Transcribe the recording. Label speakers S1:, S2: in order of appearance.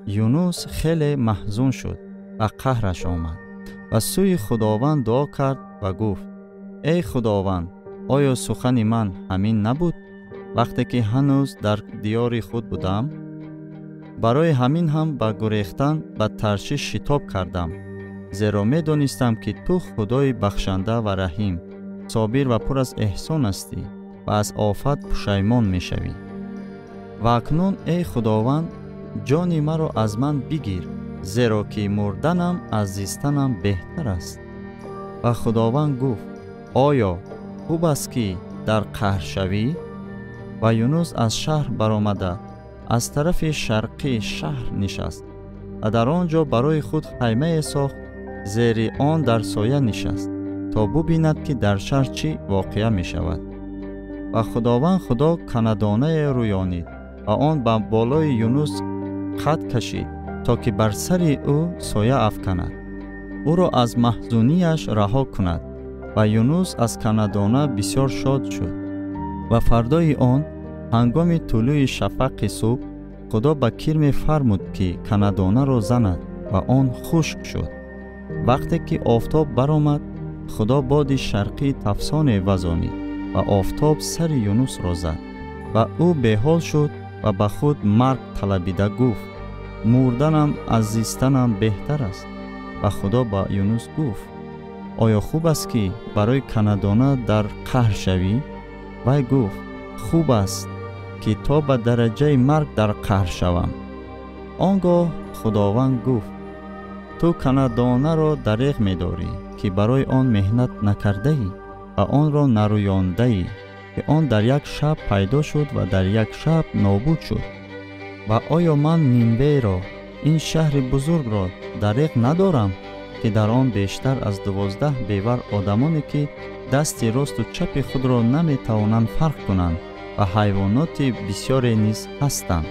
S1: یونس خیلی محزون شد و قهرش آمد و سوی خداوند دعا کرد و گفت: ای خداوند، آیا سخن من همین نبود وقتی که هنوز در دیار خود بودم؟ برای همین هم به گریختن به ترشیش شتاب کردم، زیرا می دانستم که تو خدای بخشنده و رحیم، صابر و پر از احسان هستی و از آفت پشیمان می شوی. و اکنون ای خداوند، جان مرا از من بگیر، زیرا که مردنم از زیستنم بهتر است. و خداوند گفت: آیا خوب است که در قهر شوی؟ و یونس از شهر برآمده از طرف شرقی شهر نشست و در آنجا برای خود خیمه ساخت، زیر آن در سایه نشست تا ببیند که در شهر چی واقع می شود. و خداوند خدا کندانه رویانید و آن به بالای یونس خط کشید تا که بر سر او سایه افکند، او را از محزونیش رها کند. و یونس از کندانه بسیار شاد شد. و فردای آن هنگام طلوع شفق صبح خدا به کرم فرمود که کندانه را زند و آن خشک شد. وقتی که آفتاب برآمد، خدا باد شرقی تفسان وزانید و آفتاب سر یونس را زد و او بحال شد و به خود مرگ طلبیده گفت: مردنم از زیستنم بهتر است. و خدا با یونس گفت: آیا خوب است که برای کندانه در قهر شوی؟ وی گفت: خوب است که تا به درجه مرگ در قهر شوم. آنگاه خداوند گفت: تو کندانه را دریغ می داری که برای آن مهنت نکرده ای و آن را نرویانده ای که آن در یک شب پیدا شد و در یک شب نابود شد. و آیا من نینوه را، این شهر بزرگ را دریغ ندارم که در آن بیشتر از 12 بیور آدمانی که دست راست و چپ خود را نمی توانند فرق کنند و حیوانات بسیاری نیز هستند؟